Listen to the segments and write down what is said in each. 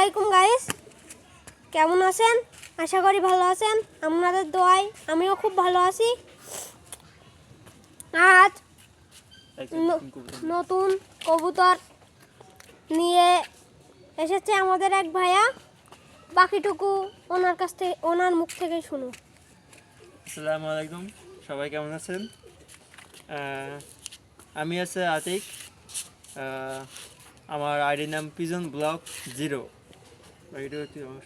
আলাইকুম গাইস, কেমন আছেন? আশা করি ভালো আছেন। আপনাদের দোয়ায় আমিও খুব ভালো আছি। আজ নতুন কবুতর নিয়ে এসেছে আমাদের এক ভাইয়া। বাকিটুকু ওনার কাছ থেকে, ওনার মুখ থেকে শুনো। আসসালামু আলাইকুম, সবাই কেমন আছেন? আমি আছে আতিক। আমার আইডি নাম পিজন ব্লক 0।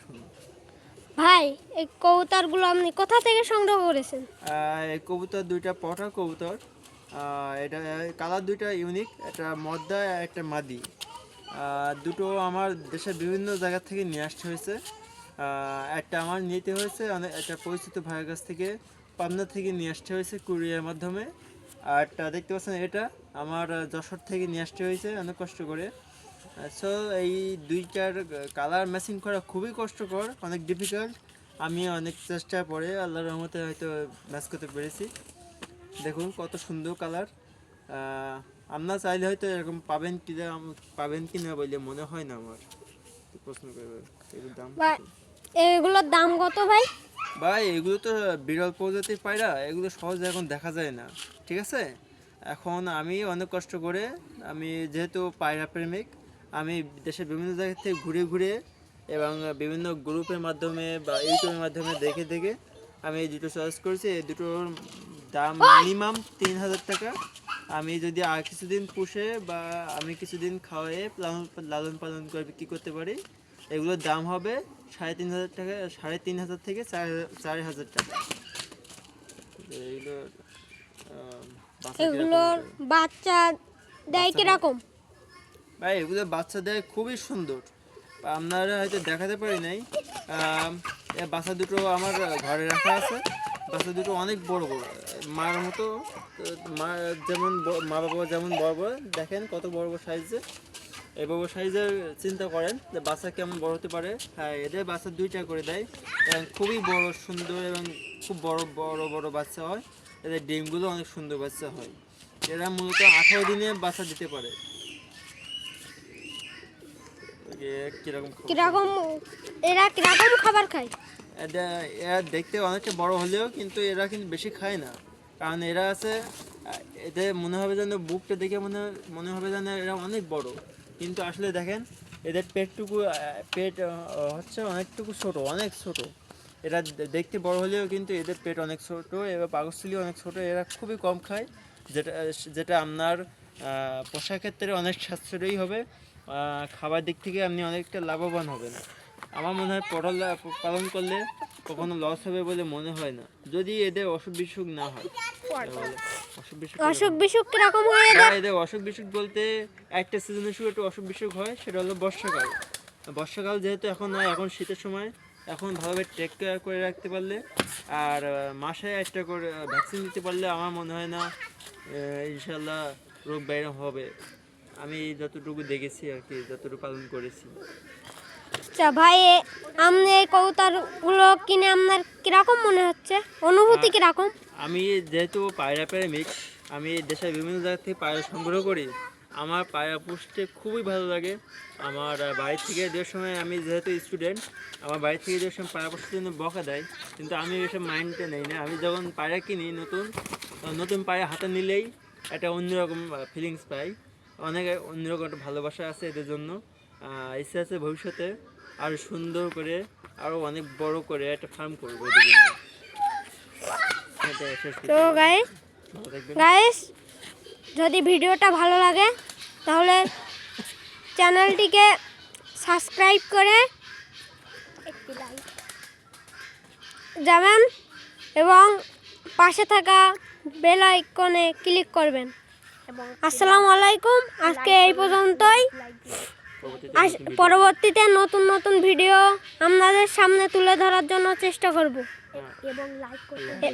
শুনো ভাই, এই কবুতরগুলো আপনি কোথা থেকে সংগ্রহ করেছেন? এই কবুতর দুইটা পটা কবুতর। এটা কালার দুইটা ইউনিক, একটা মদ্দা একটা মাদি। দুটো আমার দেশের বিভিন্ন জায়গা থেকে নিয়ে আসতে হয়েছে। একটা আমার নিতে হয়েছে একটা পরিচিত ভাইয়ের কাছ থেকে, পাবনা থেকে নিয়ে আসতে হয়েছে কুরিয়ার মাধ্যমে। আর একটা দেখতে পাচ্ছেন, এটা আমার যশোর থেকে নিয়ে আসতে হয়েছে অনেক কষ্ট করে। সো এই দুইটার কালার ম্যাচিং করা খুবই কষ্টকর, অনেক ডিফিকাল্ট। আমি অনেক চেষ্টার পরে আল্লাহর রহমতে হয়তো ম্যাচ করতে পেরেছি। দেখুন কত সুন্দর কালার। আপনার চাইলে হয়তো এরকম পাবেন কি না বলে মনে হয় না আমার। প্রশ্ন করবে এগুলোর দাম, এগুলোর দাম কত ভাই? ভাই এগুলো তো বিরল প্রজাতির পায়রা, এগুলো সহজে এখন দেখা যায় না, ঠিক আছে? এখন আমি অনেক কষ্ট করে, আমি যেহেতু পায়রা প্রেমিক, আমি দেশের বিভিন্ন জায়গা থেকে ঘুরে ঘুরে এবং বিভিন্ন গ্রুপের মাধ্যমে বা ইউটিউবের মাধ্যমে দেখে দেখে আমি এই দুটো চয়েস করেছি। এই দুটোর দাম মিনিমাম 3000 টাকা। আমি যদি আর কিছুদিন পুষে বা আমি কিছুদিন খাওয়ায়ে লালন পালন করে বিক্রি করতে পারি, এগুলোর দাম হবে 3500 টাকা, 3500 থেকে 4000 টাকা। এগুলোর বাচ্চা দেয় কিরকম? ভাই এগুলো বাচ্চা দেয় খুবই সুন্দর, আপনারা হয়তো দেখাতে পারি নাই। বাচ্চা দুটো আমার ঘরে রাখা আছে। বাচ্চা দুটো অনেক বড় বড়, মার মতো। মা যেমন মা বাবা যেমন বড় বড়, দেখেন কত বড় বড় সাইজের। এই বড় সাইজের চিন্তা করেন যে বাচ্চা কেমন বড় হতে পারে। হ্যাঁ, এদের বাচ্চা 2টা করে দেয় এবং খুবই বড় সুন্দর এবং খুব বড় বড় বড় বাচ্চা হয়। এদের ডিমগুলো অনেক সুন্দর বাচ্চা হয়। এরা মূলত 18 দিনে বাচ্চা দিতে পারে। এরা কিরকম খাবার খায়? এরা দেখতে অনেকটা বড় হলেও কিন্তু এরা কিন্তু বেশি খায় না, কারণ এরা আছে, এদের মনে হবে যেন বুকটা দেখে মনে হবে যেন এরা অনেক বড়, কিন্তু আসলে দেখেন এদের পেট হচ্ছে অনেকটুকু ছোট, অনেক ছোট। এরা দেখতে বড় হলেও কিন্তু এদের পেট অনেক ছোট, এবার পাকস্থলী অনেক ছোট। এরা খুবই কম খায়, যেটা যেটা আপনার পোষার ক্ষেত্রে অনেক সাশ্রয়ী হবে। খাবার দিক থেকে আপনি অনেকটা লাভবান হবেন। আমার মনে হয় পটল পালন করলে কখনো লস হবে বলে মনে হয় না, যদি এদের অসুখ বিসুখ না হয়। অসুখ বিসুখ কিরকম হয় এদের অসুখ বিসুখ বলতে একটা সিজনে শুধু একটু অসুখ বিসুখ হয়, সেটা হলো বর্ষাকাল। বর্ষাকাল যেহেতু এখন নয়, এখন শীতের সময়, এখন ভালোভাবে টেক কেয়ার করে রাখতে পারলে আর মাসে একটা করে ভ্যাকসিন দিতে পারলে আমার মনে হয় না ইনশাল্লাহ রোগ বাইরে হবে। আমি যতটুকু দেখেছি আর কি, যতটুকু পালন করেছি। আচ্ছা ভাই, আপনি এই কবুতরগুলো কিনে আপনার কিরকম মনে হচ্ছে? অনুভূতি কিরকম? আমি যেহেতু পায়রা প্রেমিক, আমি দেশের বিভিন্ন জায়গা থেকে পায়রা সংগ্রহ করি। আমার পায়রা পুষতে খুবই ভালো লাগে। আমার বাড়ি থেকে দেওয়ার সময়, আমি যেহেতু স্টুডেন্ট, আমার বাড়ি থেকে দেওয়ার সময় পায়রা পুষতে জন্য বকা দেয়, কিন্তু আমি এসব মাইন্ডে নেই না। আমি যখন পায়রা কিনি, নতুন পায়রা হাতে নিলেই একটা অন্যরকম ফিলিংস পাই, অনেক অন্যরকম একটা ভালোবাসা আছে এদের জন্য। ইচ্ছা আছে ভবিষ্যতে আরও সুন্দর করে, আরও অনেক বড় করে একটা ফার্ম করবো এদের জন্য। তো গাইস, যদি ভিডিওটা ভালো লাগে তাহলে চ্যানেলটিকে সাবস্ক্রাইব করে যাবেন এবং পাশে থাকা বেল আইকনে ক্লিক করবেন। আসসালামু আলাইকুম, আজকে এই পর্যন্তই। পরবর্তীতে নতুন নতুন ভিডিও আপনাদের সামনে তুলে ধরার জন্য চেষ্টা করব এবং লাইক করবেন।